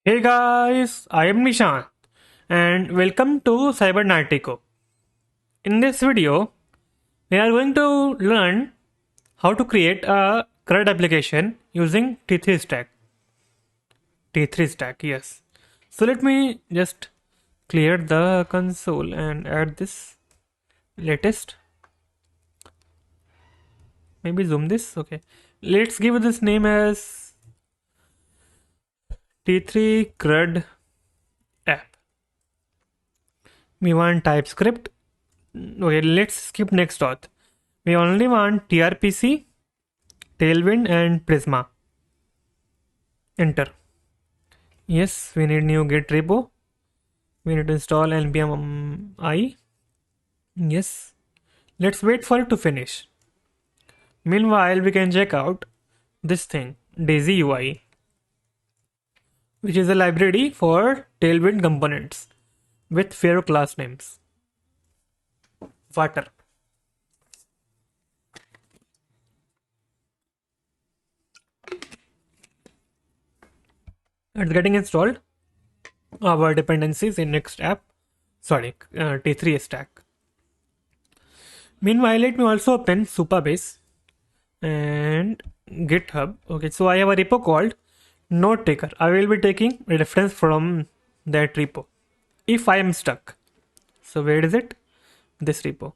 Hey guys, I am Nishant and welcome to Cybernatico. In this video, we are going to learn how to create a CRUD application using T3 Stack. T3 Stack, yes. So let me just clear the console and add this latest. Maybe zoom this. Okay. Let's give this name as T3 CRUD app. We want TypeScript. Okay, let's skip next auth. We only want TRPC, Tailwind, and Prisma. Enter. Yes, we need new Git repo. We need to install npm I. Yes. Let's wait for it to finish. Meanwhile, we can check out this thing, Daisy UI, which is a library for Tailwind components with fair class names. Water. It's getting installed. Our dependencies in next app. Sorry, T3 stack. Meanwhile, let me also open Supabase and GitHub. Okay, so I have a repo called note taker. I will be taking reference from that repo if I am stuck. So where is it? This repo.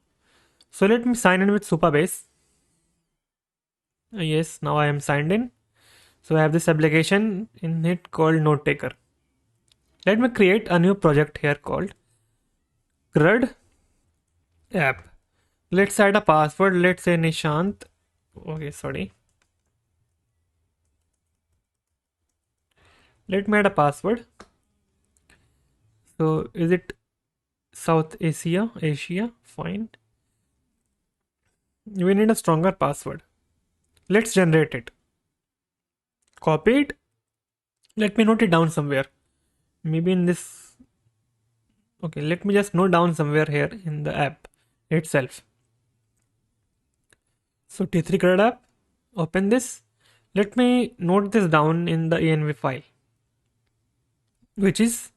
So let me sign in with Supabase. Yes, now I am signed in. So I have this application in it called note taker. Let me create a new project here called CRUD app. Let's add a password. Let's say Nishant. Okay, sorry. Let me add a password. So is it South Asia? Asia? Fine. We need a stronger password. Let's generate it. Copy it. Let me note it down somewhere. Maybe in this. Okay, let me just note down somewhere here in the app itself. So T3 CRUD app. Open this. Let me note this down in the env file, which is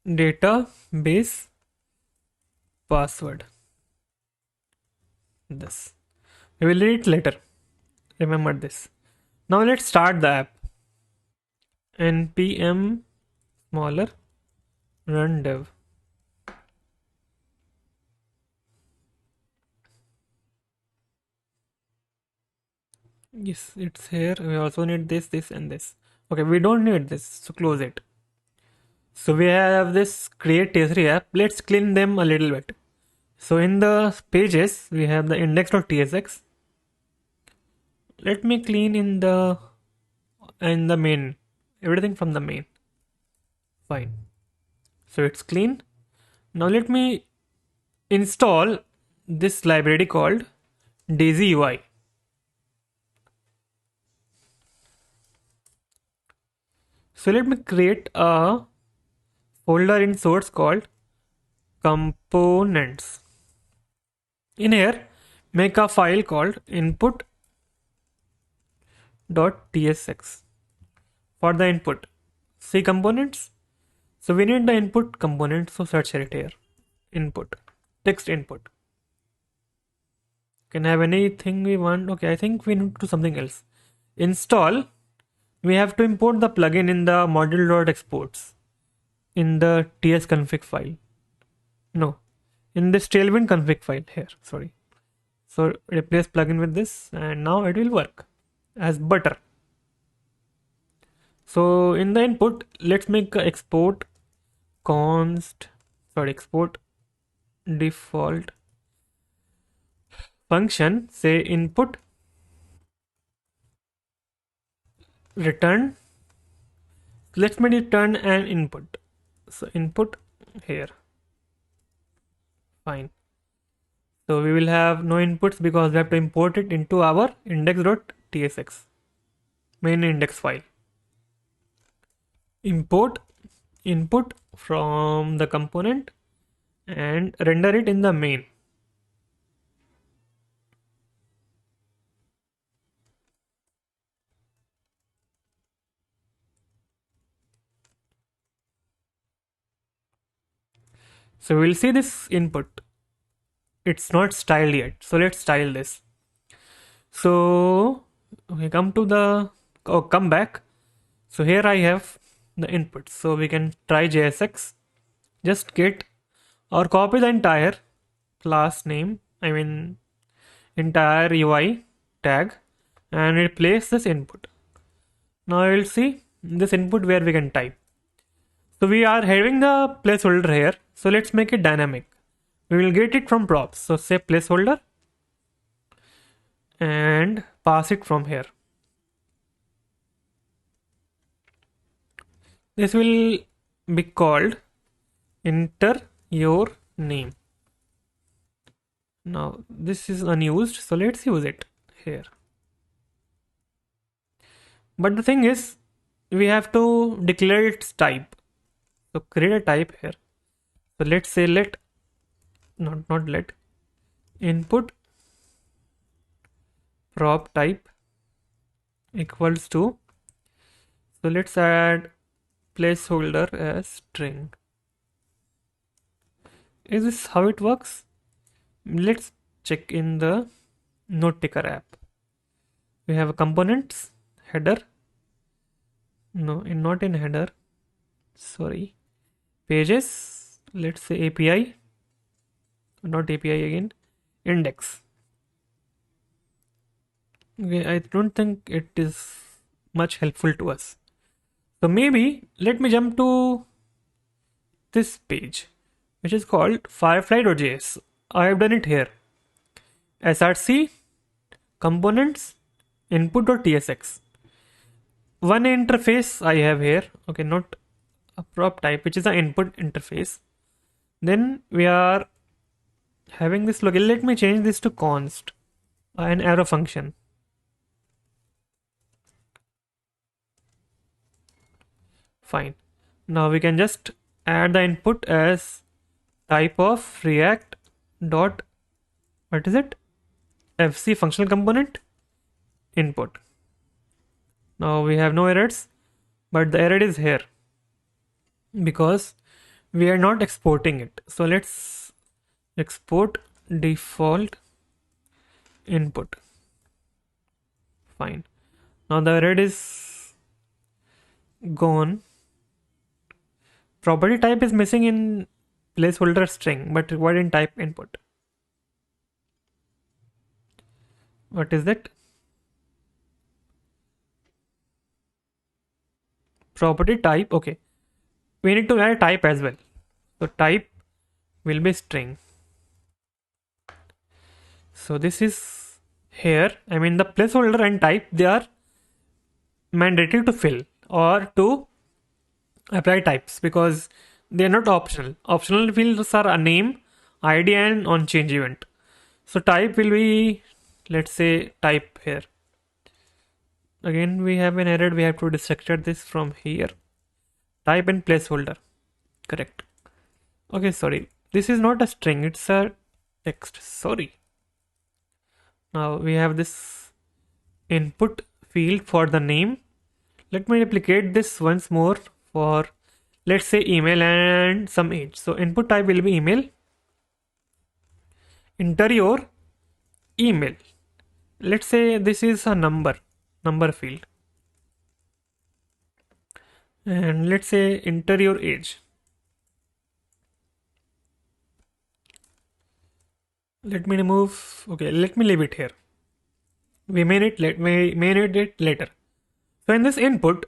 database password. This. We will read it later. Remember this. Now let's start the app. npm smaller run dev. Yes, it's here. We also need this, and this. Okay, we don't need this, so close it. So we have this create T3 app. Let's clean them a little bit. So in the pages, we have the index.tsx. Let me clean in the main, everything from the main. Fine. So it's clean. Now let me install this library called Daisy UI. So let me create a folder in source called components. In here, make a file called input.tsx for the input. See components. So we need the input component, so search it here. Input, text input. Can have anything we want. Okay, I think we need to do something else. Install. We have to import the plugin in the module.exports in the tsconfig file. No, in this tailwind config file here. Sorry. So replace plugin with this, and now it will work as butter. So in the input, let's make a export export default function, say input return. Let me return an input. So input here. Fine. So we will have no inputs because we have to import it into our index.tsx main index file. Import input from the component and render it in the main. So we'll see this input. It's not styled yet. So let's style this. So we come to the come back. So here I have the input. So we can try JSX. Just get or copy the entire class name. I mean entire UI tag and replace this input. Now we'll see this input where we can type. So we are having the placeholder here. So let's make it dynamic. We will get it from props. So say placeholder and pass it from here. This will be called enter your name. Now this is unused, so let's use it here. But the thing is, we have to declare its type. So create a type here. So let's say let, not let, input prop type equals to. So let's add placeholder as string. Is this how it works? Let's check in the note taker app. We have components, header. No, not in header. Sorry. Pages. Let's say API. Not API again. Index. Okay, I don't think it is much helpful to us. So maybe let me jump to this page, which is called firefly.js. I have done it here. src components input.tsx. One interface I have here. Okay, not a prop type, which is the input interface. Then we are having this login. Let me change this to const, an arrow function. Fine. Now we can just add the input as type of react dot, what is it, fc functional component input. Now we have no errors, but the error is here because we are not exporting it. So let's export default input. Fine. Now the error is gone. Property type is missing in placeholder string, but required in type input. What is that? Property type. Okay, we need to add type as well. So type will be string. So this is here. I mean the placeholder and type, they are mandatory to fill or to apply types because they are not optional. Optional fields are a name, ID and on change event. So type will be, let's say, type here. Again we have an error. We have to destructure this from here. Type and placeholder. Correct. Okay, sorry. This is not a string. It's a text. Sorry. Now we have this input field for the name. Let me replicate this once more for, let's say, email and some age. So input type will be email. Enter your email. Let's say this is a number field. And let's say enter your age. Let me remove. Okay, let me leave it here. We may need it later. So in this input,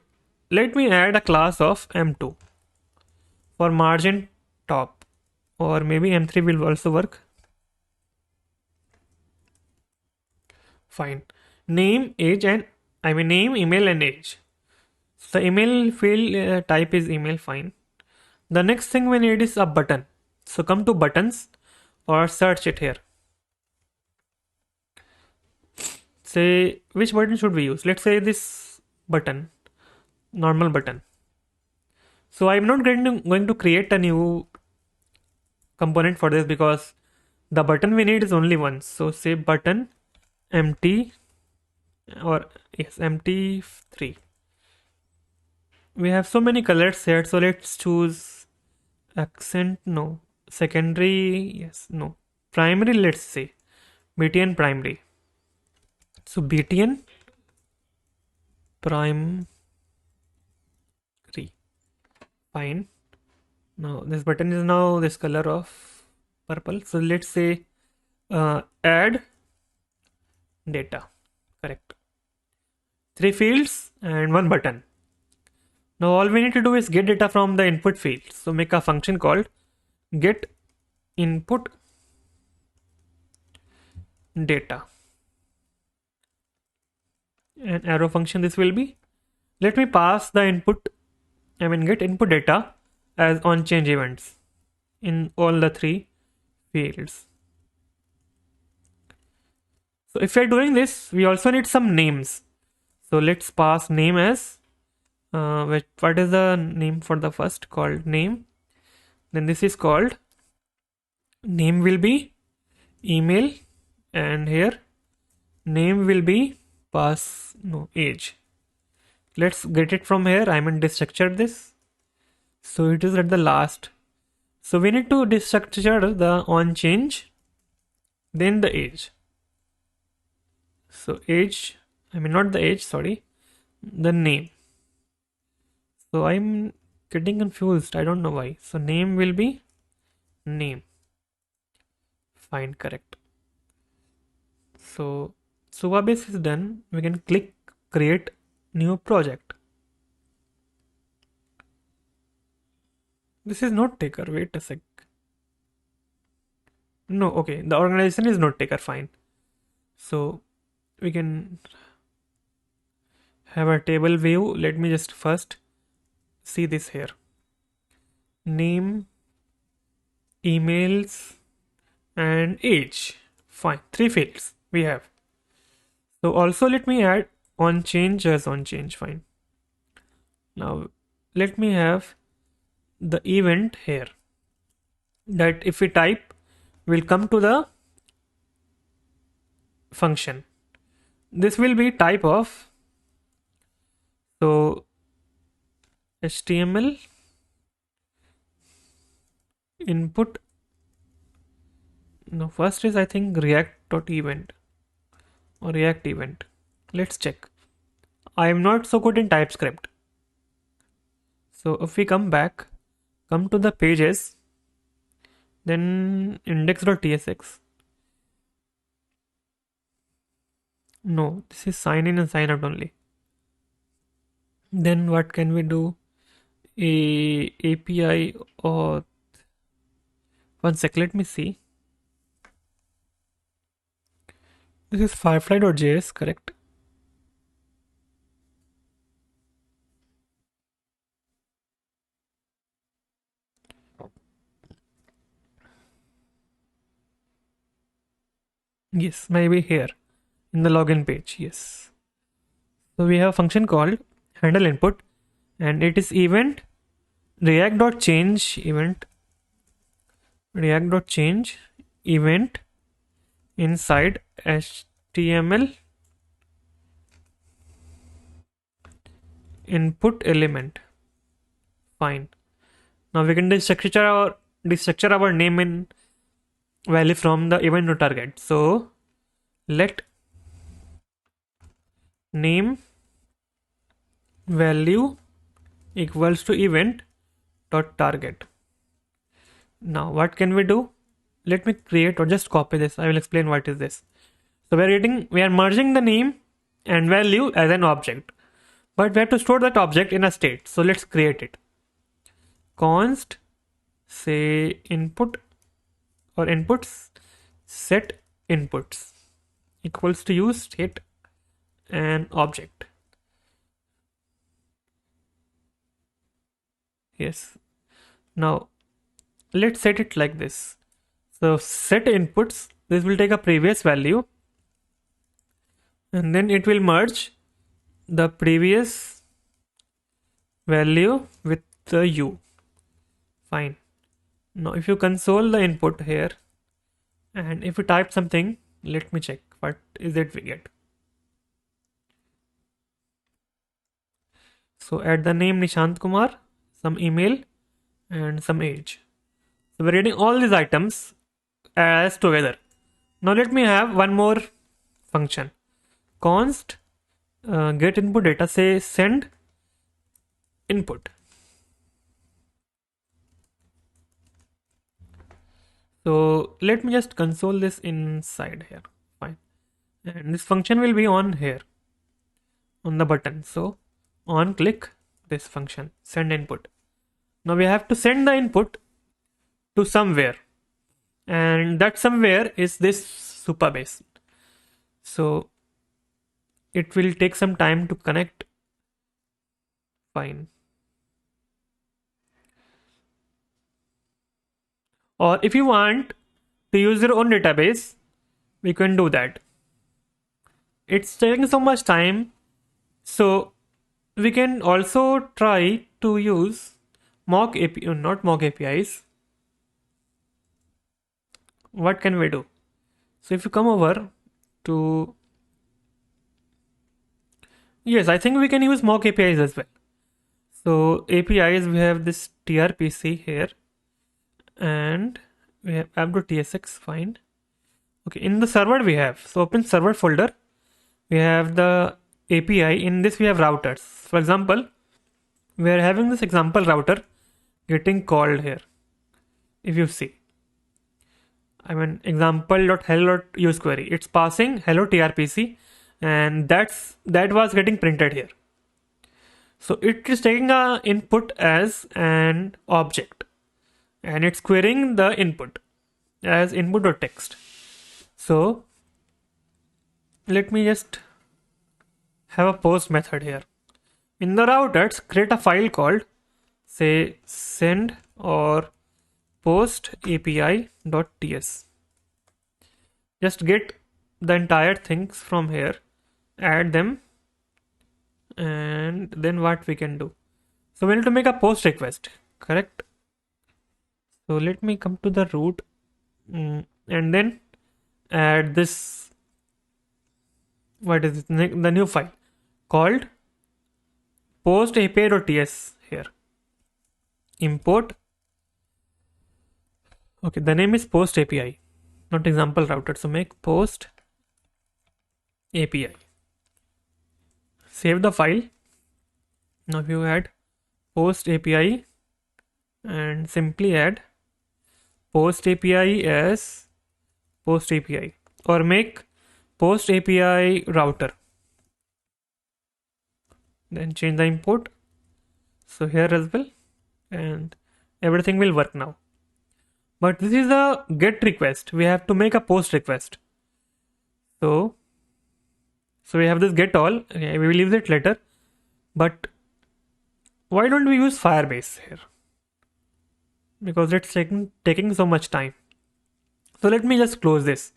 let me add a class of m2 for margin top, or maybe m3 will also work. Fine. Name, age, and name, email, and age. So the email field type is email. Fine. The next thing we need is a button. So come to buttons or search it here. Say which button should we use? Let's say this button, normal button. So I'm not going to create a new component for this because the button we need is only one. So say button empty, or yes, empty3. We have so many colors here, so let's choose accent. No, secondary, yes, no, primary, let's say btn primary. So btn primary, fine. Now this button is now this color of purple. So let's say add data, correct. 3 fields and 1 button. Now all we need to do is get data from the input field. So make a function called get input data. An arrow function this will be. Let me pass the input, get input data as on change events in all the 3 fields. So if we're doing this, we also need some names. So let's pass name as what is the name for the first? Called name. Then this is called name will be email, and here name will be pass no age. Let's get it from here. Destructure this. So it is at the last. So we need to destructure the on change, then the age. So age, not the age, sorry, the name. So I'm getting confused. I don't know why. So name will be name. Fine, correct. So Supabase is done. We can click create new project. This is note taker. Wait a sec. No, okay. The organization is note taker. Fine. So we can have a table view. Let me just first see this here. Name, emails, and age. Fine. 3 fields we have. So also let me add on change as on change. Fine. Now let me have the event here that if we type will come to the function. This will be type of so HTML input. No, first is I think react.event or react event. Let's check. I am not so good in TypeScript. So if we come back, come to the pages, then index.tsx. No, this is sign in and sign out only. Then what can we do? API or one sec, let me see. This is firefly.js, correct? Yes, maybe here in the login page. Yes. So we have a function called handle input, and it is event react.change event event inside HTML input element. Fine. Now we can destructure our name in value from the event to target. So let name value equals to event dot target. Now what can we do? Let me create or just copy this. I will explain what is this. So we are merging the name and value as an object, but we have to store that object in a state. So let's create it. Const say input or inputs set inputs equals to use state and object. Yes. Now let's set it like this. So set inputs, this will take a previous value and then it will merge the previous value with the u. Fine. Now if you console the input here and if you type something, let me check what is it we get. So add the name Nishant Kumar, some email and some age. So we're getting all these items as together. Now let me have one more function. Const get input data, say send input. So let me just console this inside here. Fine. And this function will be on here on the button. So on click this function send input. Now we have to send the input to somewhere, and that somewhere is this Supabase. So it will take some time to connect. Fine. Or if you want to use your own database, we can do that. It's taking so much time, so we can also try to use mock API, not mock APIs. What can we do? So if you come over to, yes, I think we can use mock APIs as well. So APIs, we have this trpc here, and we have app.tsx. Fine. Okay, in the server we have, so open server folder, we have the API. In this we have routers. For example, we are having this example router getting called here. If you see, I mean example.hello.use query, it's passing hello trpc, and that was getting printed here. So it is taking a input as an object, and it's querying the input as input.text. So let me just have a post method here. In the routers, create a file called, say, send or post api.ts. Just get the entire things from here, add them, and then what we can do. So we need to make a post request, correct? So let me come to the root, and then add this, what is it, the new file called post api.ts here. Import. Okay, the name is post api, not example router. So make post api. Save the file. Now if you add post api and simply add post api as post api, or make post api router, then change the import, so here as well, and everything will work now. But this is a get request, we have to make a post request. So we have this get all. Okay, we will leave it later, but why don't we use Firebase here? Because it's taking so much time. So let me just close this,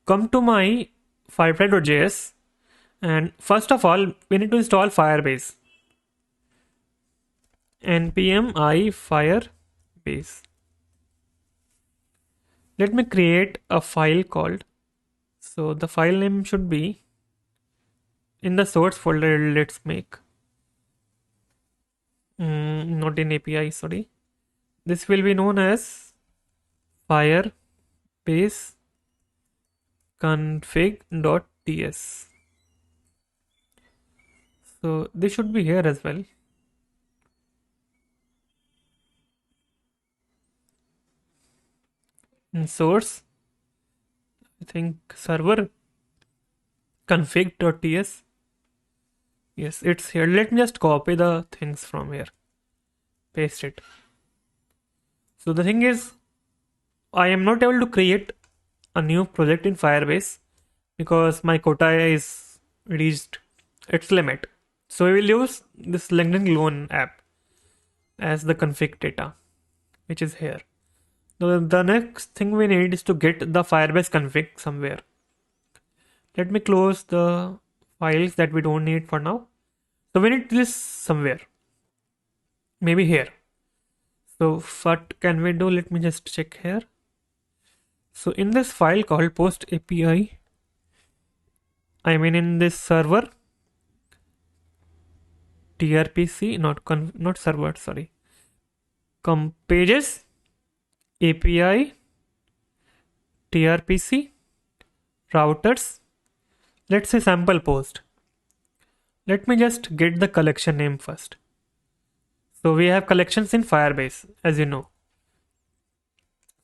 come to my firefly.js, and first of all we need to install Firebase. npm I firebase. Let me create a file called, so the file name should be in the source folder. Let's make not in API, sorry. This will be known as firebase config.ts. So this should be here as well. In source, I think server config.ts. Yes, it's here. Let me just copy the things from here, paste it. So the thing is, I am not able to create a new project in Firebase because my quota is reached its limit. So we will use this LinkedIn Loan app as the config data, which is here. The next thing we need is to get the Firebase config somewhere. Let me close the files that we don't need for now. So we need this somewhere, maybe here. So what can we do? Let me just check here. So in this file called post API, I mean in this server trpc, not server, sorry, pages, API, TRPC, routers. Let's say sample post. Let me just get the collection name first. So we have collections in Firebase, as you know.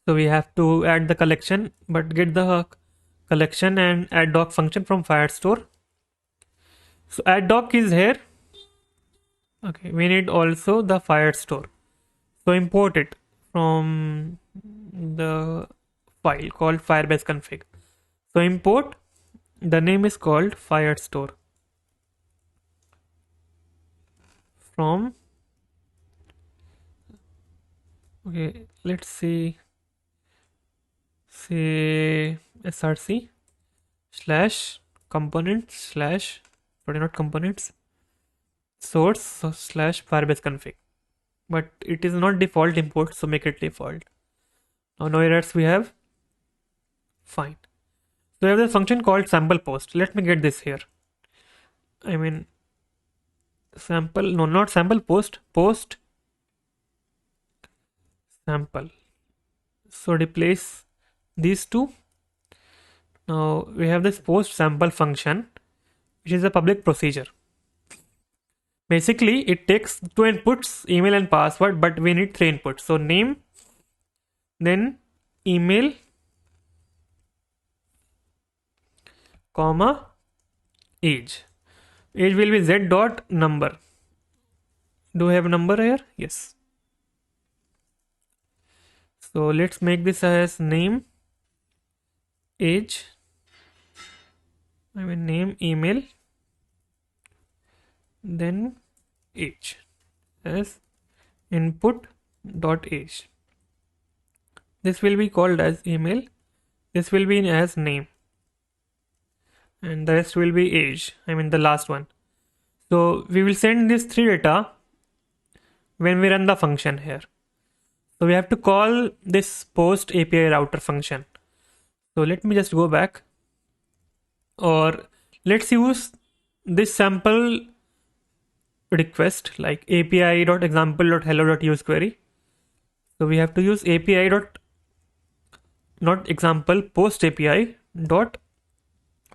So we have to add the collection, but get the collection and add doc function from Firestore. So add doc is here. Okay, we need also the Firestore. So import it from the file called Firebase config. So import, the name is called Firestore from, okay, let's see, say src slash components slash, sorry, not components, source slash Firebase config. But it is not default import, so make it default. Now no errors we have. Fine. So we have the function called sample post. Let me get this here. I mean, sample, no, not sample post, post sample. So replace these two. Now we have this post sample function, which is a public procedure. Basically, it takes two inputs, email and password, but we need three inputs. So name, then email, comma, age. Age will be z dot number. Do we have a number here? Yes. So let's make this as name, age, I mean name, email, then age as input dot age. This will be called as email. This will be as name. And the rest will be age. I mean the last one. So we will send these three data when we run the function here. So we have to call this post API router function. So let me just go back, or let's use this sample request like api.example.hello.useQuery. So we have to use API dot not example post API dot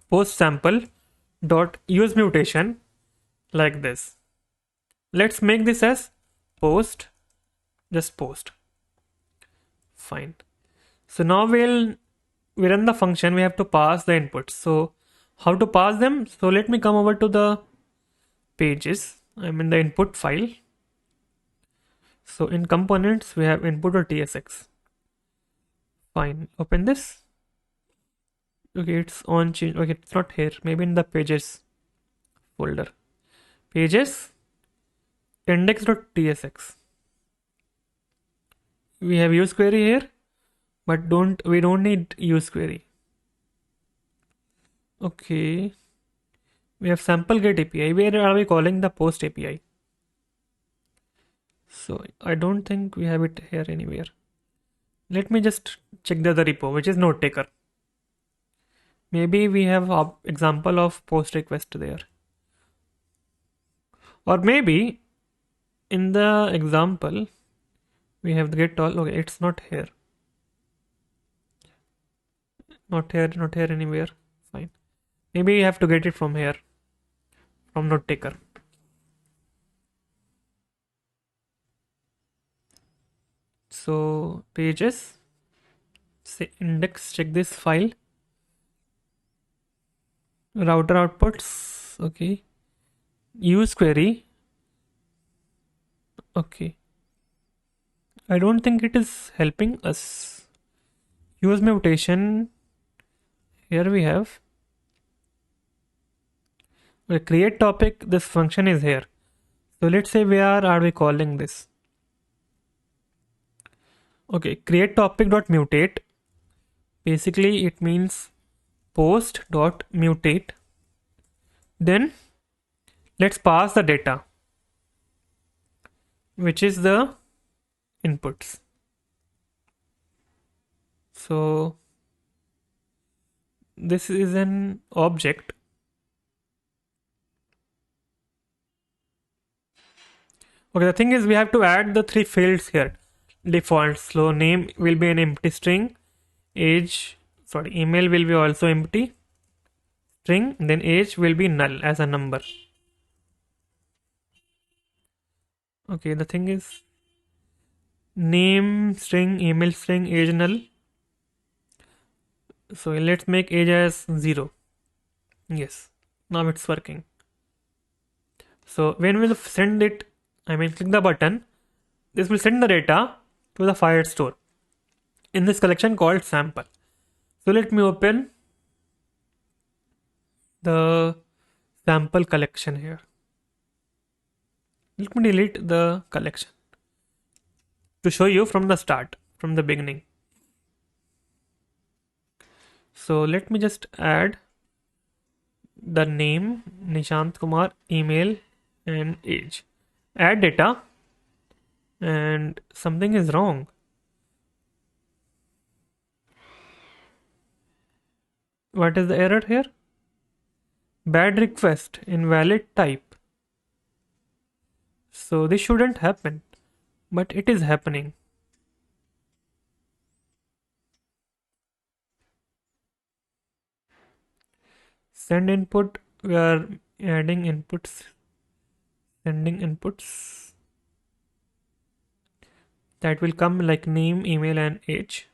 post sample dot use mutation like this. Let's make this as post, just post. Fine. So now we run the function. We have to pass the inputs. So how to pass them? So let me come over to the pages. I'm in the input file. So in components we have input.tsx. Fine. Open this. Okay, it's on change. Okay, it's not here. Maybe in the pages folder. Pages index.tsx. We have use query here, but we don't need use query. Okay. We have sample get API. Where are we calling the post API? So I don't think we have it here anywhere. Let me just check the other repo, which is note taker. Maybe we have an example of post request there. Or maybe in the example we have the get all. Okay, it's not here. Not here anywhere. Fine. Maybe we have to get it from here, from note taker. So pages, say index, check this file. Router outputs, okay. Use query. Okay. I don't think it is helping us. Use mutation. Here we have. Create topic. This function is here. So let's say where are we calling this? Okay, create topic dot mutate. Basically it means post dot mutate. Then let's pass the data, which is the inputs. So this is an object. Okay, the thing is we have to add the three fields here. default. So name will be an empty string, email will be also empty string, then age will be null as a number. Okay, the thing is name string, email string, age null. So let's make age as 0. Yes, now it's working. So when we send it, click the button, this will send the data to the Firestore in this collection called sample. So let me open the sample collection here. Let me delete the collection to show you from the start, from the beginning. So let me just add the name, Nishant Kumar, email, and age. Add data, and something is wrong. What is the error here? Bad request, invalid type. So this shouldn't happen, but it is happening. Send input, we are adding inputs, sending inputs. That will come like name, email, and age.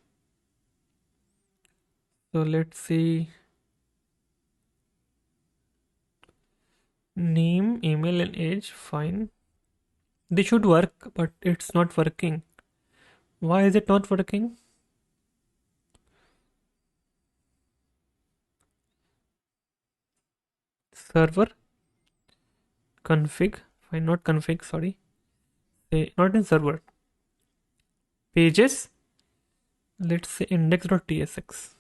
So let's see. Name, email, and age, fine. They should work, but it's not working. Why is it not working? Server config, fine, not config, sorry. Not in server. Pages, let's say index.tsx.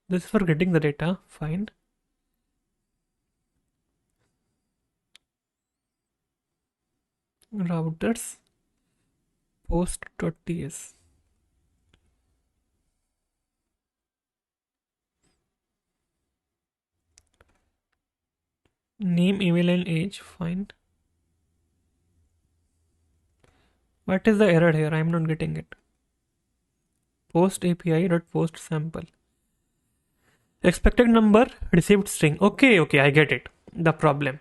This is for getting the data, fine. Routers, post.ts. Name, email, and age, fine. What is the error here? I'm not getting it. Post API dot post sample. Expected number, received string. Okay, I get it. The problem.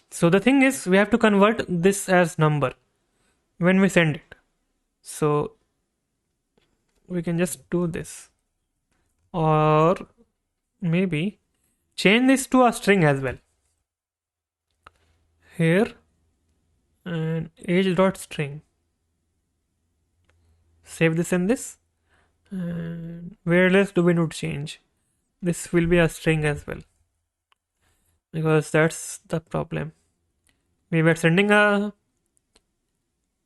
So the thing is, we have to convert this as number when we send it. So we can just do this, or maybe change this to a string as well. Here and age dot string. Save this and this. And where else do we need to change? This will be a string as well, because that's the problem. We were sending a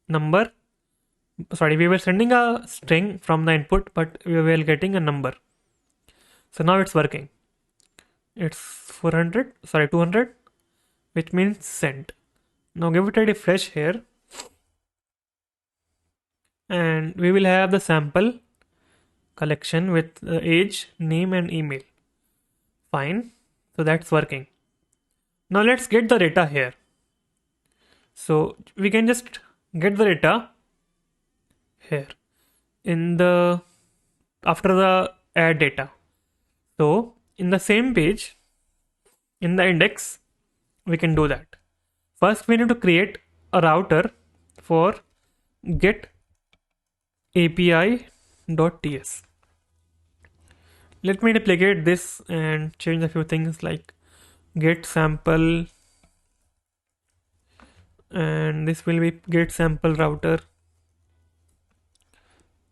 number. Sorry, we were sending a string from the input, but we were getting a number. So now it's working. It's 200, which means sent. Now give it a refresh here, and we will have the sample collection with age, name, and email. Fine. So that's working. Now let's get the data here. So we can just get the data here in the after the add data. So in the same page, in the index, we can do that. First, we need to create a router for get API.ts. Let me duplicate this and change a few things like get sample, and this will be get sample router.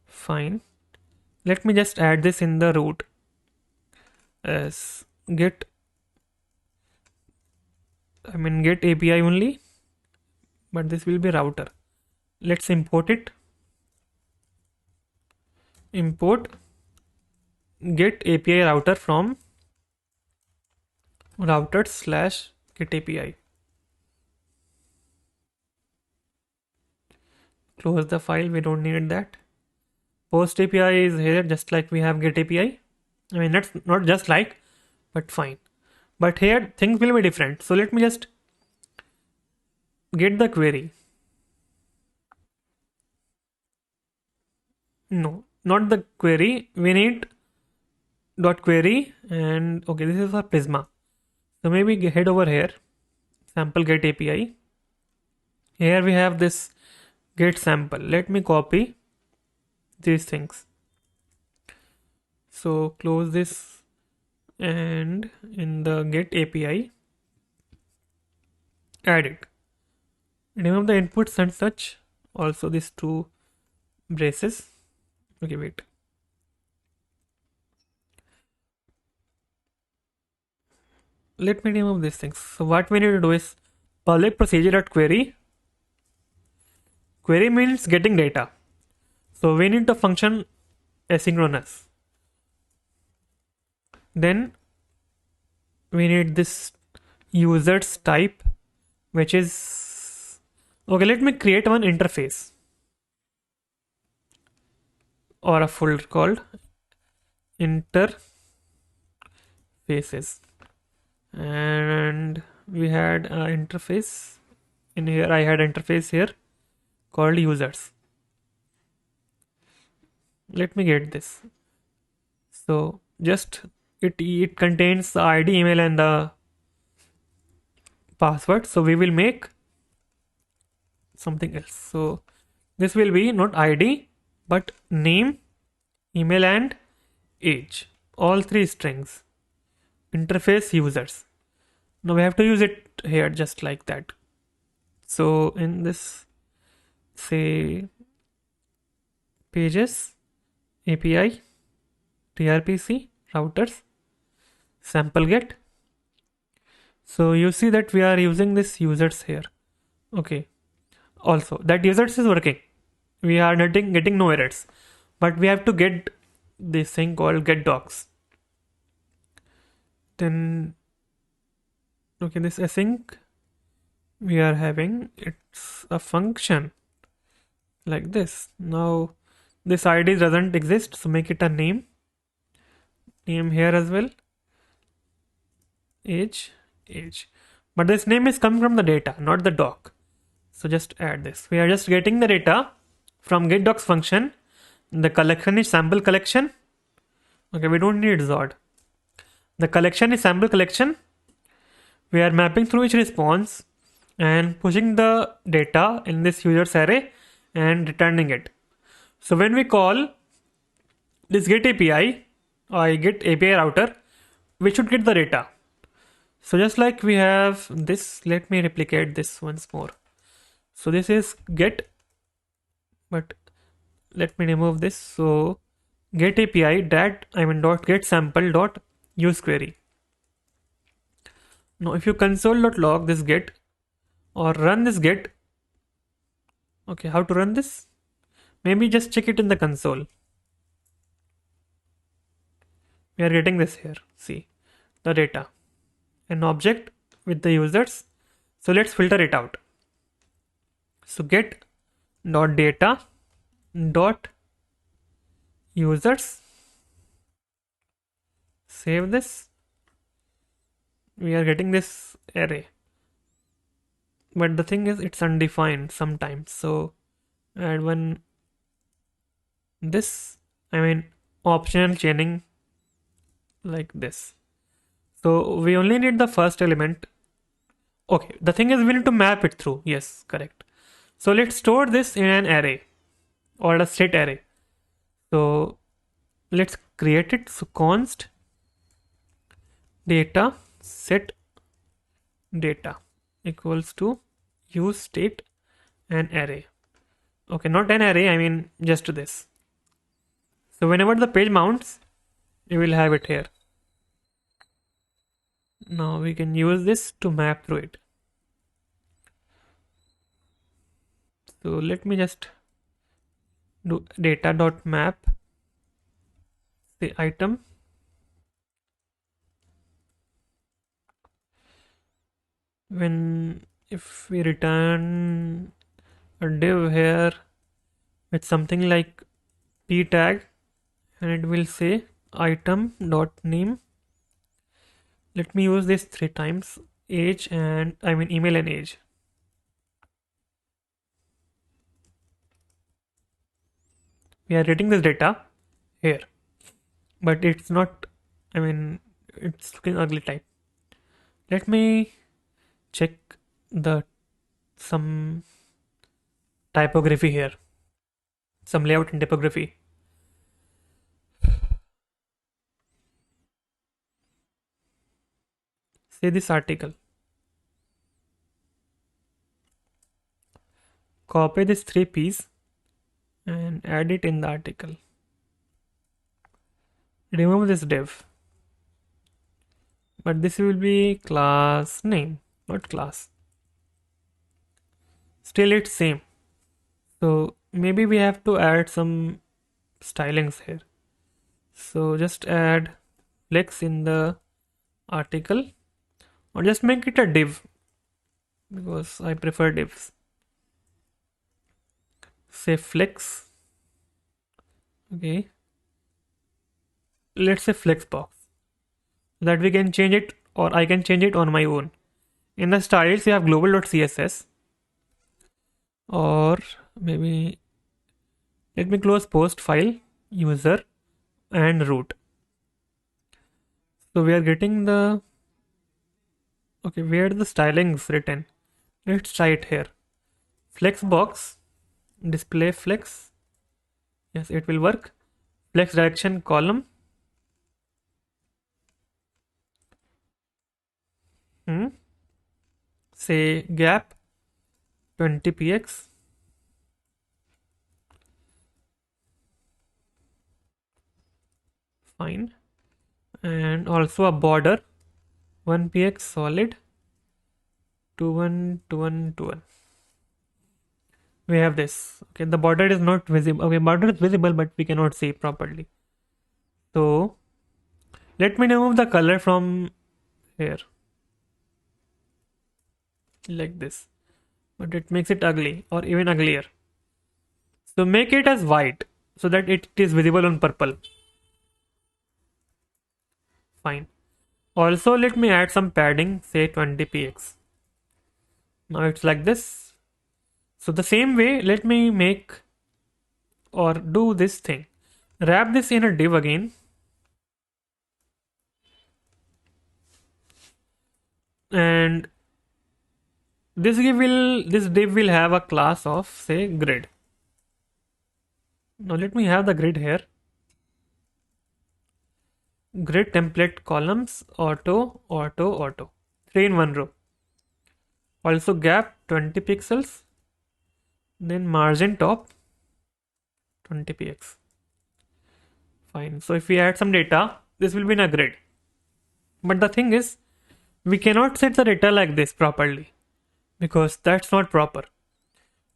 Fine. Let me just add this in the root as get API only, but this will be router. Let's import it. Import get API router from router/get API. Close the file, we don't need that. Post API is here, just like we have get API. That's not just like, but fine. But here things will be different. So let me just get the query. No, not the query. We need dot query, and okay, this is for Prisma. So maybe head over here, sample get API. Here we have this get sample. Let me copy these things. So close this, and in the get API, add it. Remove the inputs and such. Also these two braces. Okay, wait. Let me remove these things. So what we need to do is public procedure.query. Query means getting data. So we need the function asynchronous. Then we need this users type, which is okay. Let me create one interface or a folder called interfaces, and we had an interface in here. I had interface here called users. Let me get this. So just it contains the ID, email, and the password. So we will make something else. So this will be not ID but name, email, and age. All three strings. Interface users. Now we have to use it here just like that. So in this, say, pages, API, TRPC, routers, sample get. So you see that we are using this users here. Okay. Also, that users is working. We are not getting no errors, but we have to get this thing called get docs. Then, okay, this async we are having, it's a function like this. Now this ID doesn't exist, so make it a name here as well, age, but this name is coming from the data, not the doc. So just add this. We are just getting the data from getDocs function. The collection is sample collection. Okay, we don't need Zod. The collection is sample collection. We are mapping through each response and pushing the data in this users array and returning it. So when we call this get API or get API router, we should get the data. So just like we have this, let me replicate this once more. So this is get, but let me remove this. So get API dot get sample dot use query. Now if you console.log this get or run this get, okay, how to run this? Maybe just check it in the console. We are getting this here. See the data, an object with the users. So let's filter it out. So get dot data dot users. Save this. We are getting this array, but the thing is it's undefined sometimes. So add one this, optional chaining like this. So we only need the first element. Okay, the thing is we need to map it through. Yes, correct. So let's store this in an array or a state array. So let's create it. So const data set data equals to use state and array. Okay, not an array, just this. So whenever the page mounts, you will have it here. Now we can use this to map through it. So let me just do data.map the item. If we return a div here with something like p tag, and it will say item.name. Let me use this 3 times, age and email and age. We are getting this data here, but it's not, I mean, it's looking ugly type. Let me check the some typography here, some layout and typography. Say this article. Copy this 3 P's and add it in the article. Remove this div. But this will be class name, not class. Still it's same. So maybe we have to add some stylings here. So just add flex in the article, or just make it a div because I prefer divs. Say flex. Okay. Let's say flex box, so that we can change it, or I can change it on my own. In the styles, you have global.css, or maybe let me close post file, user, and root. So we are getting the, okay, where the stylings written. Let's try it here. Flex box, display flex. Yes, it will work. Flex direction column. Say gap 20px. Fine. And also a border 1px solid 212121. We have this. Okay, the border is not visible. Okay, border is visible, but we cannot see properly. So let me remove the color from here, like this, but it makes it ugly or even uglier. So make it as white so that it is visible on purple. Fine. Also, let me add some padding, say 20px. Now it's like this. So the same way, let me make or do this thing. Wrap this in a div again. And this div will have a class of, say, grid. Now let me have the grid here. Grid template columns, auto, auto, auto. 3 in 1 row. Also gap 20 pixels. Then margin top 20px. Fine. So if we add some data, this will be in a grid. But the thing is, we cannot set the data like this properly because that's not proper.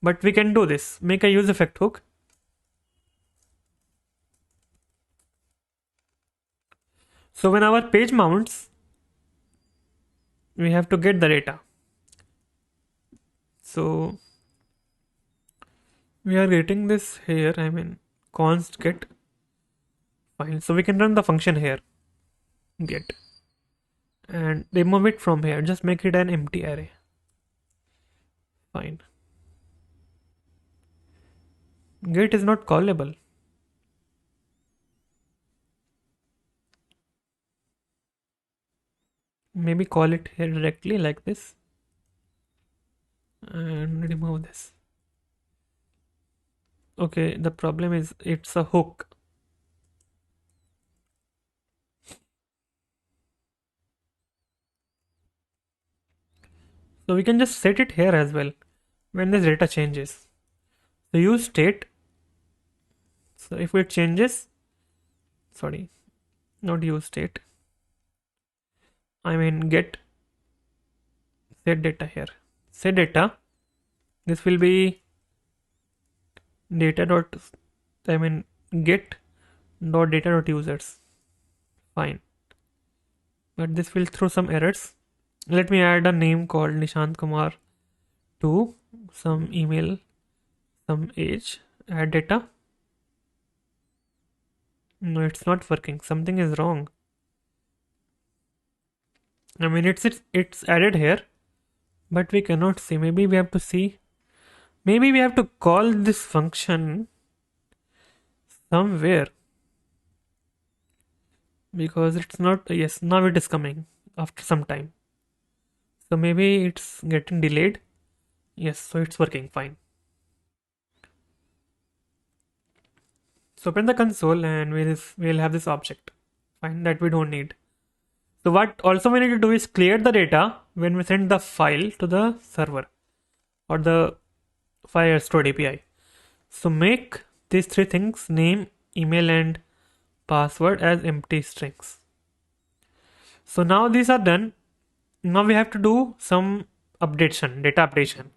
But we can do this. Make a use effect hook. So when our page mounts, we have to get the data. So we are getting this here, I mean const get. Fine. So we can run the function here, get, and remove it from here. Just make it an empty array. Fine. Get is not callable. Maybe call it here directly like this and remove this. Okay, the problem is it's a hook. So we can just set it here as well when this data changes. So use state. So if it changes, sorry, not use state, I mean get set data here. Set data. This will be data dot, I mean get dot data dot users. Fine. But this will throw some errors. Let me add a name called Nishant Kumar to some email, some age, add data. No, it's not working. Something is wrong. I mean it's added here, but we cannot see. Maybe we have to see. Maybe we have to call this function somewhere, because it's not. Yes, now it is coming after some time. So maybe it's getting delayed. Yes, so it's working fine. So open the console and we'll have this object. Fine, that we don't need. So what also we need to do is clear the data when we send the file to the server or the Firestore API. So make these three things, name, email and password, as empty strings. So now these are done. Now we have to do some updation, data updation,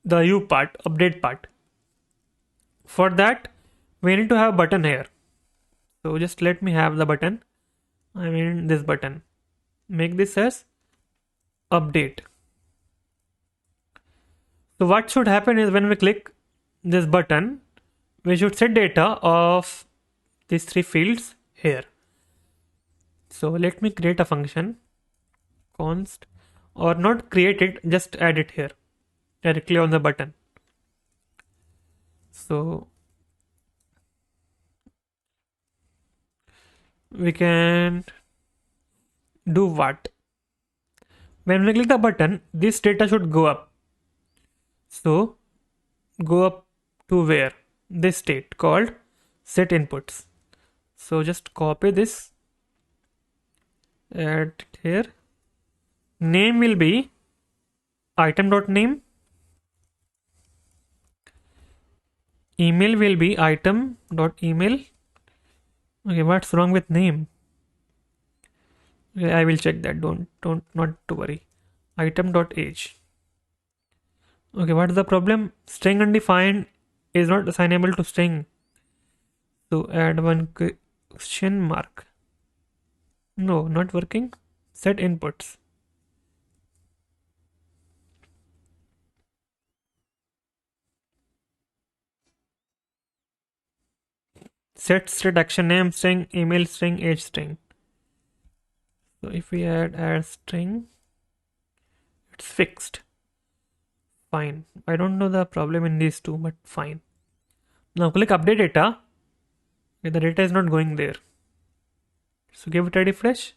the U part, update part. For that, we need to have a button here. So just let me have the button. I mean this button. Make this as update. So what should happen is when we click this button, we should set data of these three fields here. So let me create a function, const, or not create it, just add it here directly on the button. So we can do what? When we click the button, this data should go up. So go up to where? This state called set inputs. So just copy this, add it here. Name will be item.name. Email will be item.email. Okay, what's wrong with name? Okay, I will check that. Not to worry. Item.age. Okay, what's the problem? String undefined is not assignable to string. So add one question mark. No, not working. Set inputs. Set action name string, email string, age string. So if we add string, it's fixed. Fine. I don't know the problem in these two, but fine. Now click update data. Okay, the data is not going there. So give it a refresh.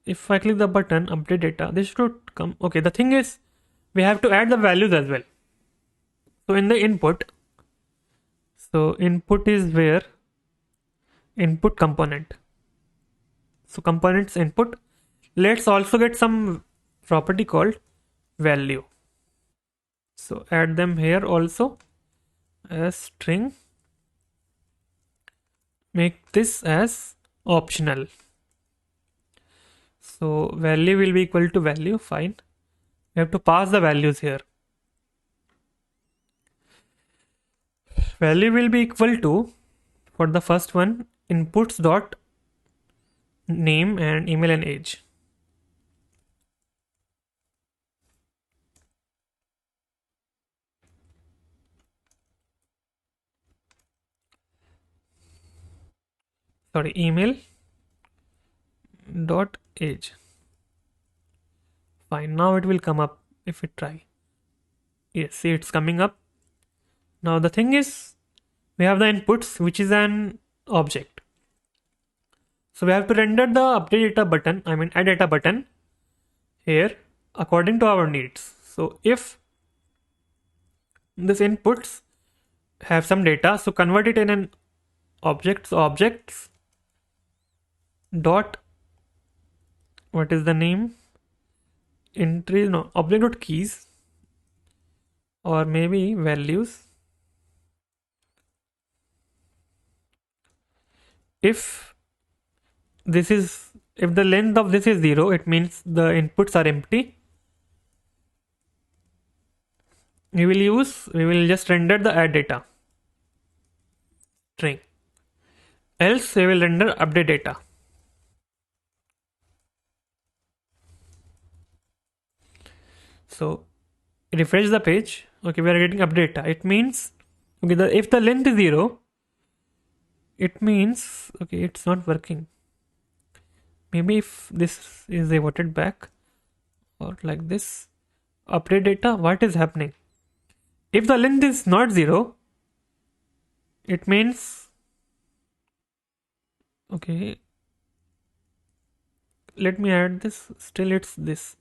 If I click the button update data, this should come. Okay, the thing is we have to add the values as well. So in the input, so input is where input component. So components input. Let's also get some property called value. So add them here also as string. Make this as optional. So value will be equal to value. Fine. We have to pass the values here. Value will be equal to, for the first one, inputs dot name and email and age. Sorry, email dot age. Fine, now it will come up if we try. Yes, see, it's coming up. Now the thing is, we have the inputs, which is an object. So we have to render the update data button, I mean add data button here according to our needs. So if this inputs have some data, so convert it in an object. So objects dot, what is the name? Entry, no, object dot keys, or maybe values. If this is, if the length of this is 0, it means the inputs are empty. We will just render the add data string. Else we will render update data. So refresh the page. Okay, we are getting update data. It means, okay, if the length is 0, it means, okay, it's not working. Maybe if this is reverted back or like this, update data, what is happening? If the length is not 0, it means, okay, let me add this, still it's this.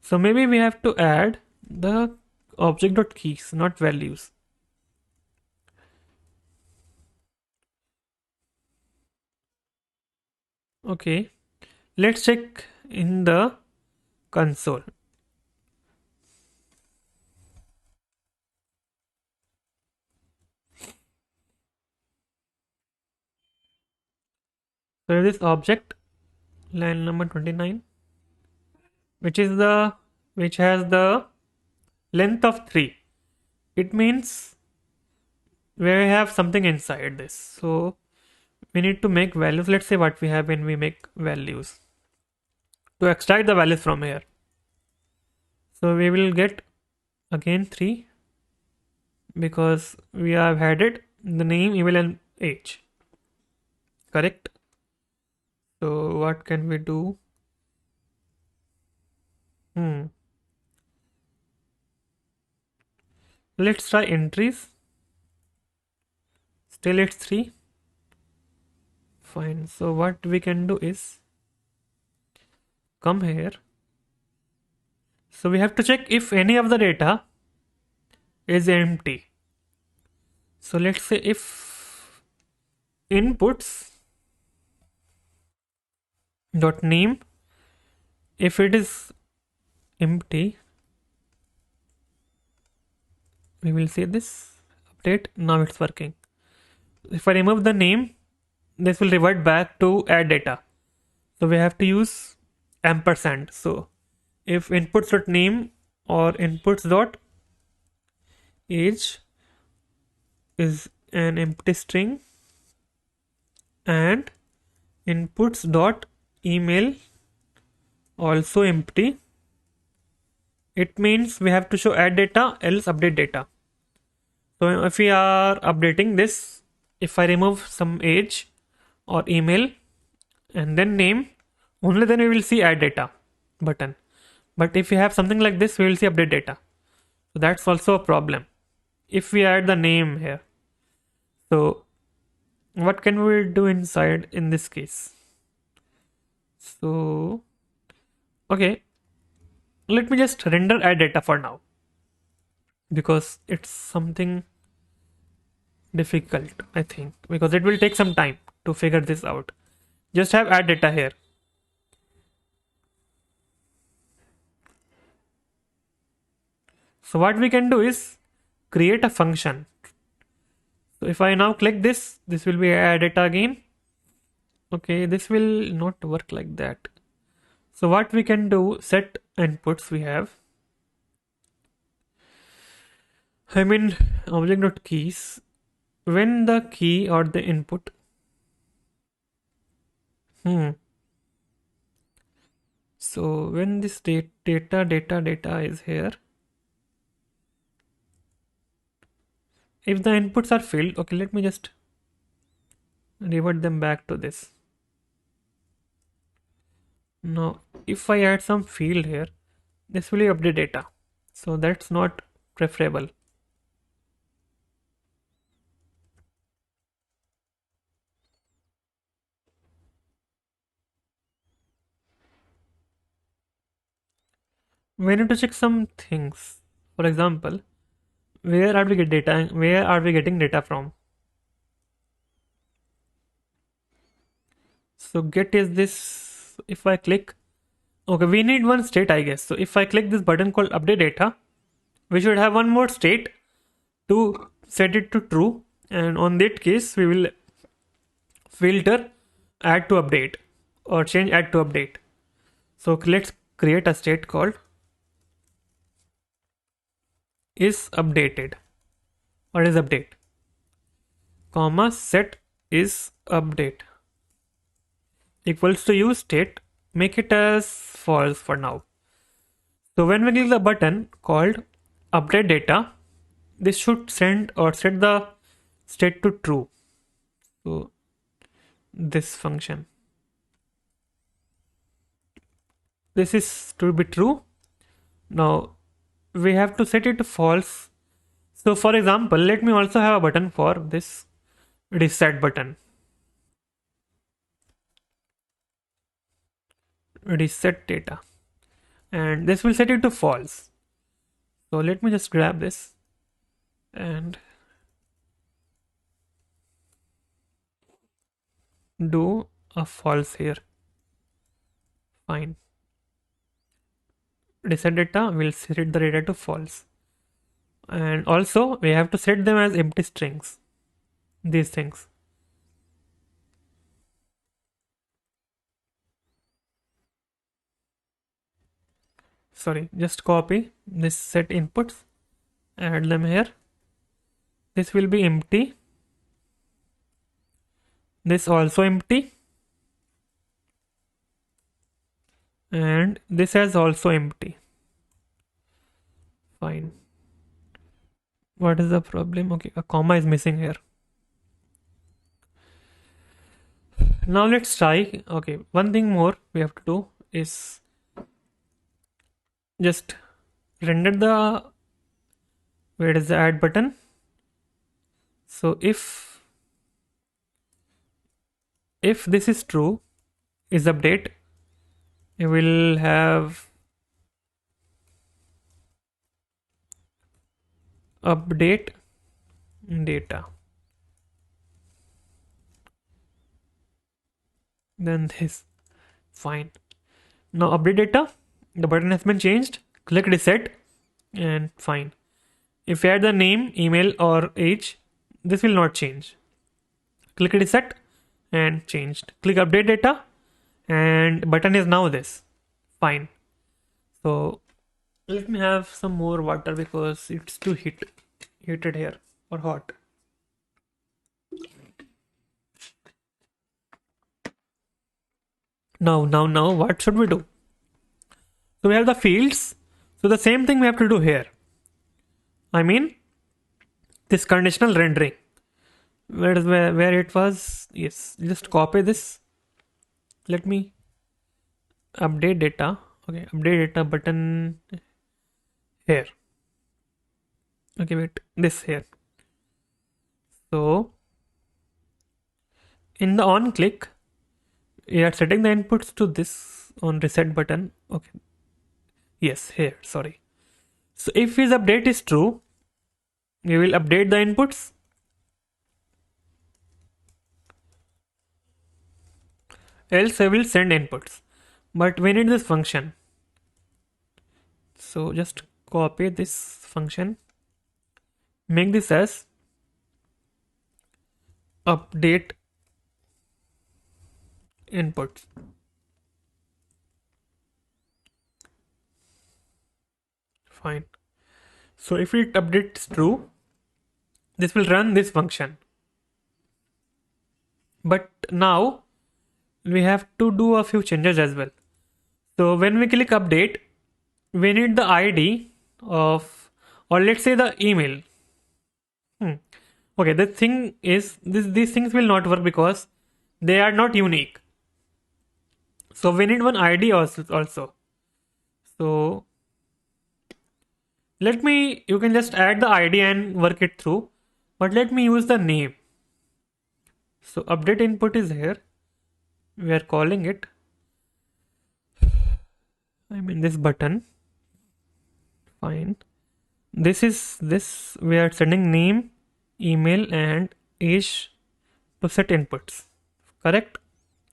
So maybe we have to add the object.keys, not values. Okay, let's check in the console. So this object, line number 29, which is the which has the length of 3. It means we have something inside this. So we need to make values. Let's say what we have when we make values to extract the values from here. So we will get again 3 because we have had it the name, email, and age. Correct. So what can we do? Let's try entries. Still it's 3. Fine. So what we can do is come here. So we have to check if any of the data is empty. So let's say if inputs dot name, if it is empty, we will see this update. Now it's working. If I remove the name, this will revert back to add data. So we have to use ampersand. So if inputs.name or inputs.age is an empty string and inputs.email also empty, it means we have to show add data else update data. So if we are updating this, if I remove some age or email and then name, only then we will see add data button. But if we have something like this, we will see update data. So that's also a problem if we add the name here. So what can we do inside in this case? So okay, let me just render add data for now because it's something difficult, I think, because it will take some time to figure this out. Just have add data here. So what we can do is create a function. So if I now click this, this will be add data again. Okay, this will not work like that. So what we can do, set inputs we have. I mean object.keys. When the key or the input. So when this data is here, if the inputs are filled, okay, let me just revert them back to this. Now, if I add some field here, this will update data. So that's not preferable. We need to check some things. For example, where are we getting data? Where are we getting data from? So get is this. If I click, okay, we need one state, I guess. So if I click this button called update data, we should have one more state to set it to true, and on that case we will filter add to update or change add to update. So let's create a state called is updated or is update, comma set is update equals to use state, make it as false for now. So when we click the button called update data, this should send or set the state to true. So this function, this is to be true. Now we have to set it to false So for example, let me also have a button for this reset button. Reset data. And this will set it to false. So let me just grab this and do a false here. Fine. Reset data will set the data to false. And also we have to set them as empty strings. These things. Sorry, just copy this set inputs, add them here. This will be empty. This also empty. And this is also empty. Fine. What is the problem? Okay, a comma is missing here. Now let's try. Okay, one thing more we have to do is just render the, where is the add button? So if this is true, is update, we will have update data. Then this. Fine. Now update data. The button has been changed. Click reset and fine. If you add the name, email or age, this will not change. Click reset and changed. Click update data and button is now this. Fine. So let me have some more water because it's too heated here or hot. Now what should we do? So we have the fields. So the same thing we have to do here. I mean this conditional rendering. Where it was? Yes, just copy this. Let me update data. Okay, update data button here. Okay, wait, this here. So in the on click, we are setting the inputs to this on reset button. Okay, yes, here, sorry. So if his update is true, we will update the inputs. Else I will send inputs. But we need this function. So just copy this function. Make this as update inputs. Fine. So if it updates true, this will run this function. But now we have to do a few changes as well. So when we click update, we need the ID of, or let's say the email. Okay, the thing is, these things will not work because they are not unique. So we need one ID also. So you can just add the ID and work it through, but let me use the name. So update input is here. We are calling it, I mean this button. Fine. This we are sending name, email and age to set inputs. Correct?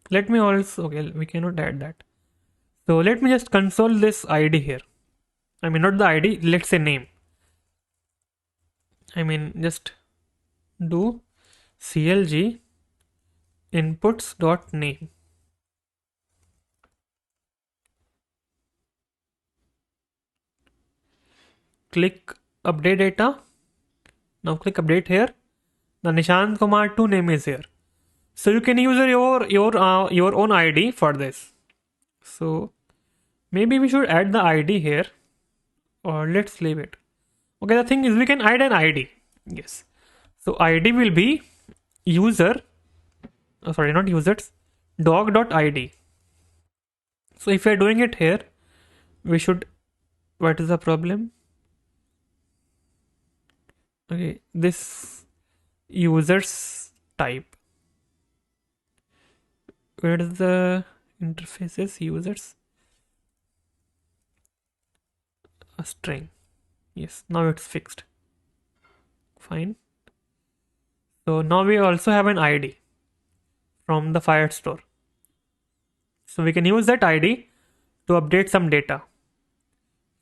Let me also, okay, we cannot add that. So let me just console this ID here. I mean not the ID, let's say name. I mean just do clg inputs.name. Click update data. Now click update here. The Nishant Kumar 2 name is here. So you can use your own ID for this. So maybe we should add the ID here, or let's leave it. Okay, the thing is we can add an ID. Yes. So ID will be user, sorry, not users, dog.id. So if we are doing it here, we should, what is the problem? Okay, this users type. Where is the interfaces users? A string. Yes, now it's fixed. Fine. So now we also have an ID from the Firestore. So we can use that ID to update some data.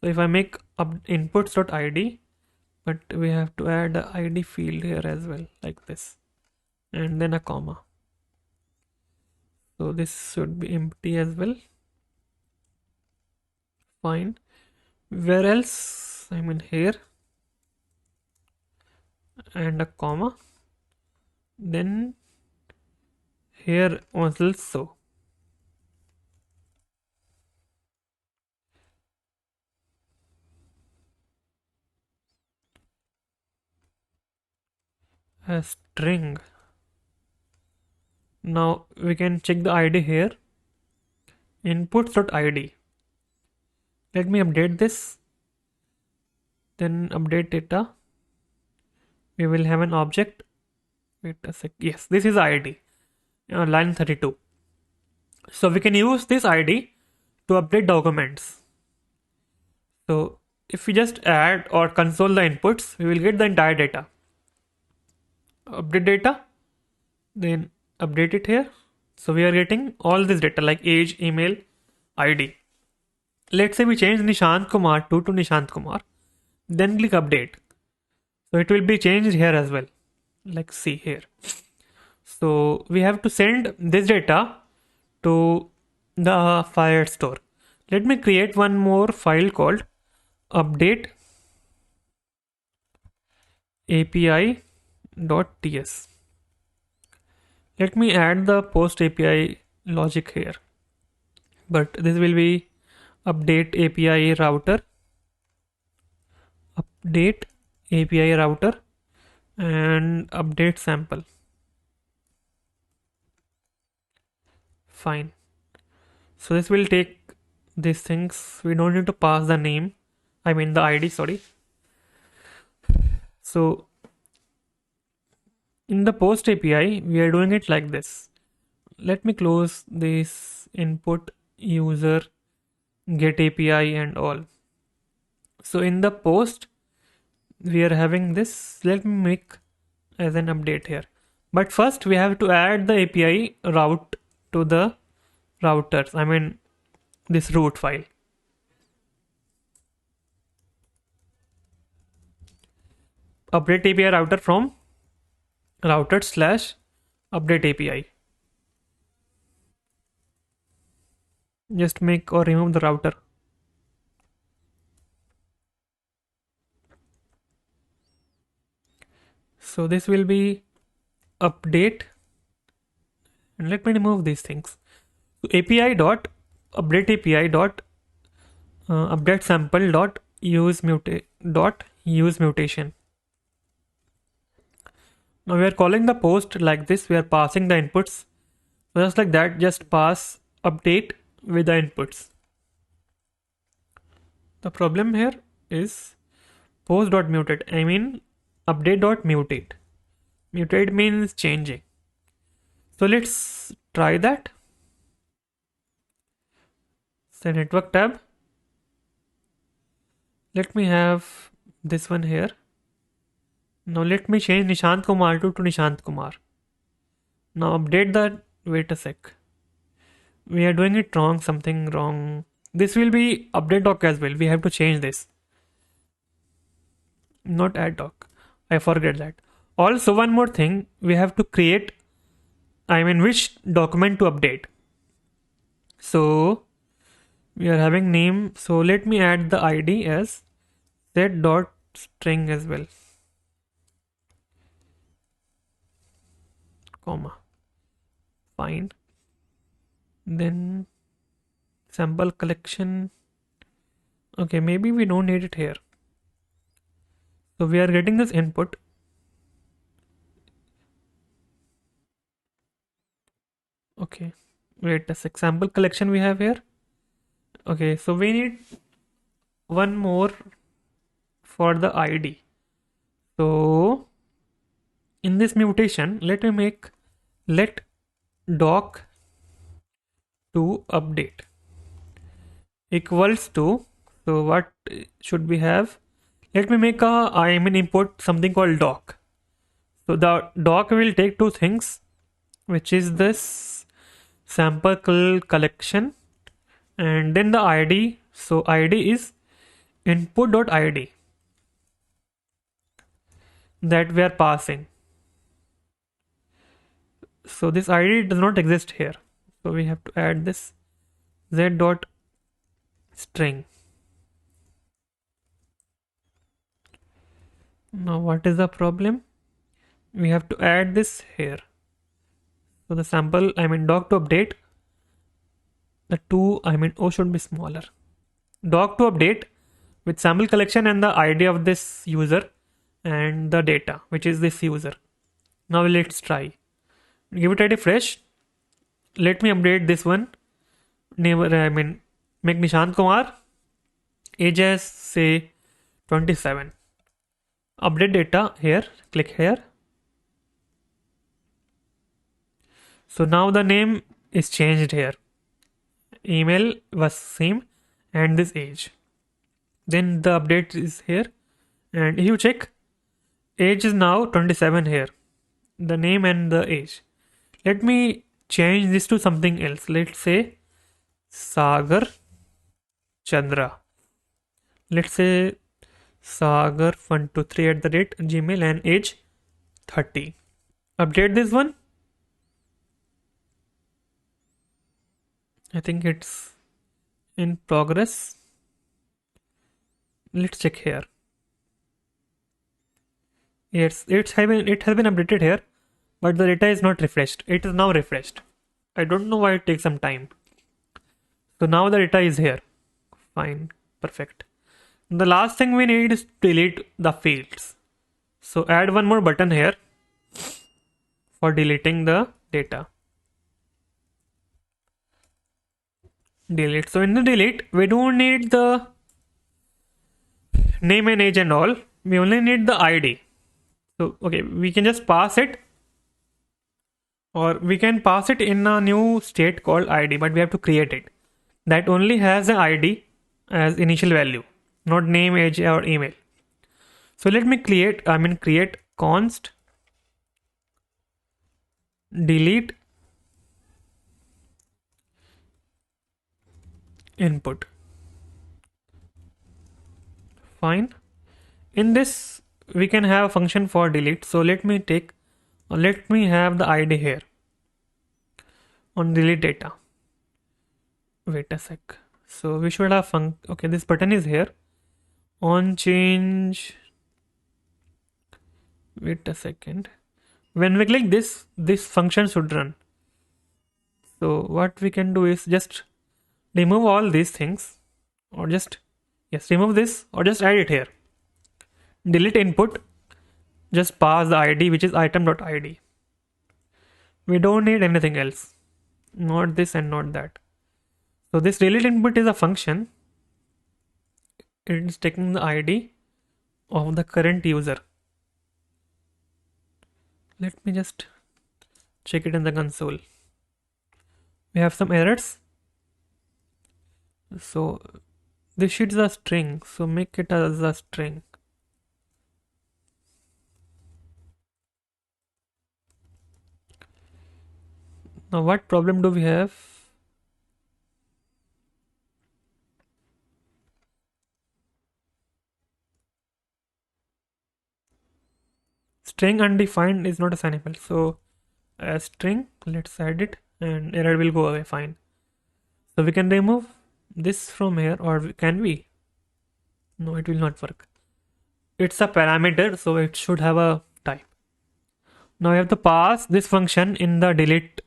So if I make inputs.id, but we have to add a ID field here as well, like this, and then a comma. So this should be empty as well. Fine. Where else? I mean here, and a comma. Then here also. A string. Now we can check the ID here. Inputs.id. Let me update this. Then update data. We will have an object. Wait a sec. Yes, this is ID. Line 32. So we can use this ID to update documents. So if we just add or console the inputs, we will get the entire data. Update data, then update it here. So we are getting all this data like age, email, ID. Let's say we change Nishant Kumar to Nishant Kumar, then click update. So it will be changed here as well. Like see here. So we have to send this data to the Firestore. Let me create one more file called update api.ts. Let me add the post API logic here, but this will be update API router, update API router, and update sample. Fine. So this will take these things. We don't need to pass the name, I mean the ID, sorry. So in the post API, we are doing it like this. Let me close this input user get API and all. So in the post, we are having this. Let me make as an update here. But first we have to add the API route to the routers. I mean this root file. Update API router from router / update API. Just make or remove the router. So this will be update, and let me remove these things. So API dot update API dot update sample dot use mutation. Now we are calling the post like this. We are passing the inputs. So just like that, just pass update with the inputs. The problem here is post.mutate. I mean update.mutate. Mutate means changing. So let's try that. So network tab. Let me have this one here. Now let me change Nishant Kumar to Nishant Kumar. Now update that. Wait a sec. We are doing it wrong. Something wrong. This will be update doc as well. We have to change this. Not add doc. I forget that. Also, one more thing. We have to create, I mean, which document to update. So we are having name. So let me add the ID as set.string as well. Comma. Fine. Then sample collection. Okay, maybe we don't need it here. So we are getting this input. Okay, wait a sec. Sample collection we have here. Okay, so we need one more for the ID. So in this mutation, let me make let doc to update equals to, so what should we have? Let me make a, I mean import something called doc. So the doc will take two things, which is this sample collection and then the id. So id is input.id that we are passing. So this id does not exist here, so we have to add this z dot string. Now what is the problem? We have to add this here. So the sample, I mean doc to update, the two, I mean o should be smaller. Doc to update with sample collection and the id of this user and the data, which is this user. Now let's try. Give it a refresh. Let me update this one. Name, I mean, make Nishant Kumar. Age as say 27. Update data here. Click here. So now the name is changed here. Email was same and this age. Then the update is here. And if you check, age is now 27 here. The name and the age. Let me change this to something else. Let's say Sagar Chandra. Let's say Sagar123 at the rate Gmail and age 30. Update this one. I think it's in progress. Let's check here. Yes, it has been updated here, but the data is not refreshed. It is now refreshed. I don't know why it takes some time. So now the data is here. Fine, perfect. The last thing we need is delete the fields. So add one more button here for deleting the data. Delete. So in the delete, we don't need the name and age and all. We only need the ID. So okay, we can just pass it, or we can pass it in a new state called ID, but we have to create it. That only has an ID as initial value, not name, age, or email. So let me create const delete input. Fine. In this we can have a function for delete. So let me have the ID here on delete data. Wait a sec. So we should have okay, this button is here on change. Wait a second. When we click this function should run. So what we can do is just remove all these things, or just remove this, or just add it here. Delete input, just pass the ID, which is item.id. We don't need anything else, not this and not that. So this delete input is a function. It is taking the ID of the current user. Let me just check it in the console. We have some errors. So this sheet is a string, so make it as a string. Now what problem do we have? String undefined is not assignable. So as string, let's add it and error will go away. Fine. So we can remove this from here, or can we? No, it will not work. It's a parameter, so it should have a type. Now I have to pass this function in the delete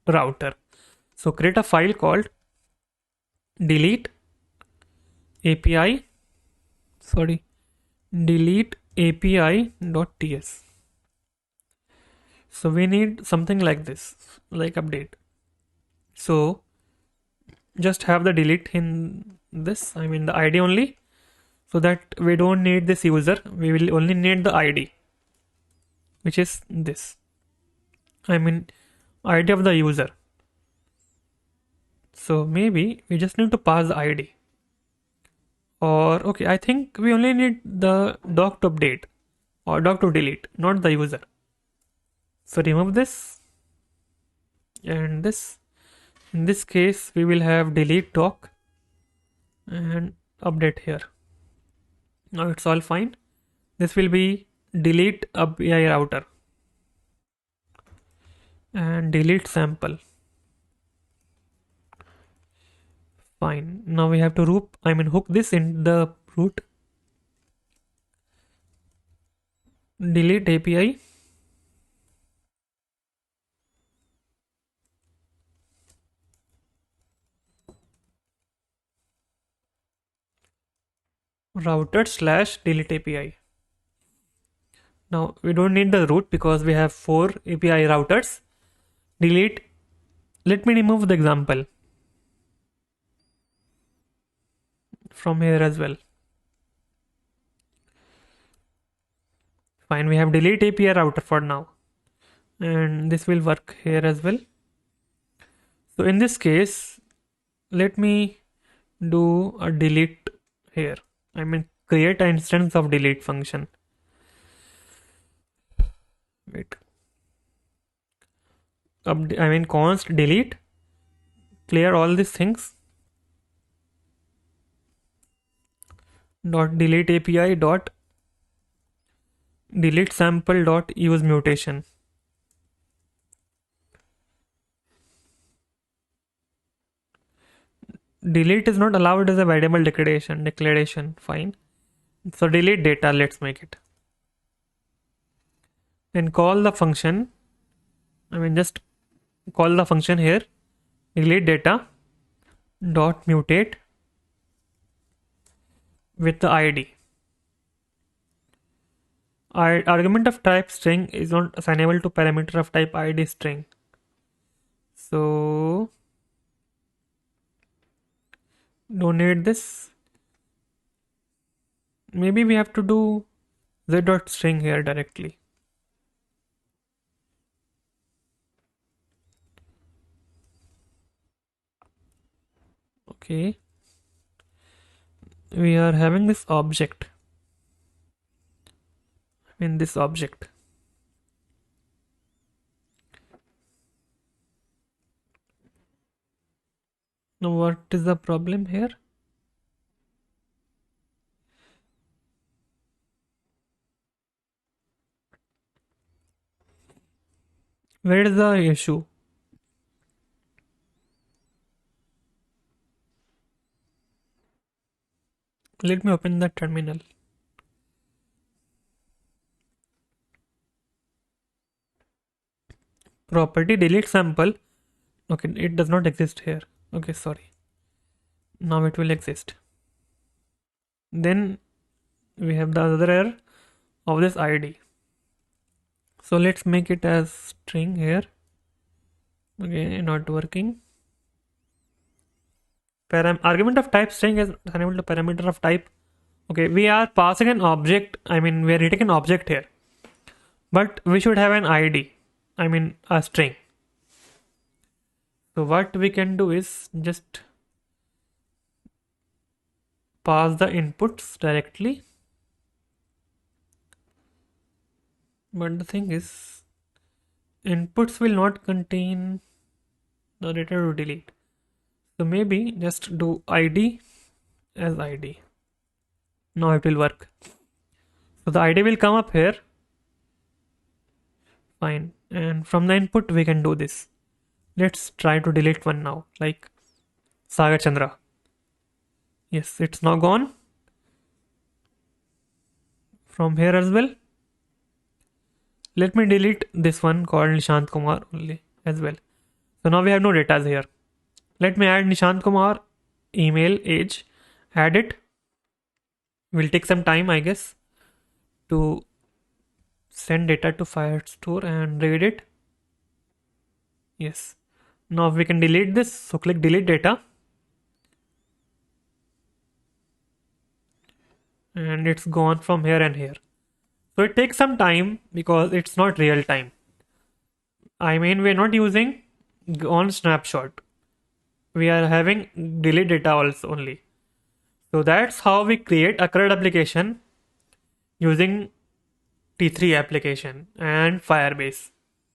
router. So create a file called delete api.ts. So we need something like this, like update. So just have the delete in this, the ID only. so that we don't need this user, we will only need the ID, which is this. I mean, ID of the user. So maybe we just need to pass the ID. Or okay, I think we only need the doc to update or doc to delete, not the user. So remove this and this. In this case, we will have delete doc and update here. Now it's all fine. This will be delete API router and delete sample. Fine. Now we have to hook this in the root. Delete API. Router / delete API. Now we don't need the root because we have 4 API routers. Delete. Let me remove the example from here as well. Fine, we have delete API router for now. And this will work here as well. So in this case, let me do a delete here. I mean, create an instance of delete function. Wait. Const delete. Clear all these things. Dot delete API dot delete sample dot use mutation. Delete is not allowed as a variable declaration. Fine. So delete data, let's make it. Then call the function. Just call the function here. Delete data dot mutate with the ID. Argument of type string is not assignable to parameter of type ID string. So don't need this. Maybe we have to do z.string here directly. Okay. We are having this object. This object. Now what is the problem here? Where is the issue? Let me open the terminal. Property delete sample. Okay, it does not exist here. Okay, sorry. Now it will exist. Then we have the other error of this ID. So let's make it as string here. Okay, not working. Argument of type string is assignable to parameter of type. Okay, we are passing an object. We are reading an object here, but we should have an ID. A string. So what we can do is just pass the inputs directly. But the thing is, inputs will not contain the data to delete. So maybe just do ID as ID. Now it will work. So the ID will come up here. Fine. And from the input we can do this. Let's try to delete one now, like Sagar Chandra. Yes, it's now gone. From here as well. Let me delete this one called Nishant Kumar only as well. So now we have no data here. Let me add Nishant Kumar, email, age, add it. Will take some time, I guess, to send data to Firestore and read it. Yes. Now we can delete this. So click delete data. and it's gone from here and here. So it takes some time because it's not real time. I mean, we're not using on snapshot. We are having delete data also only. So that's how we create a CRUD application using T3 application and Firebase.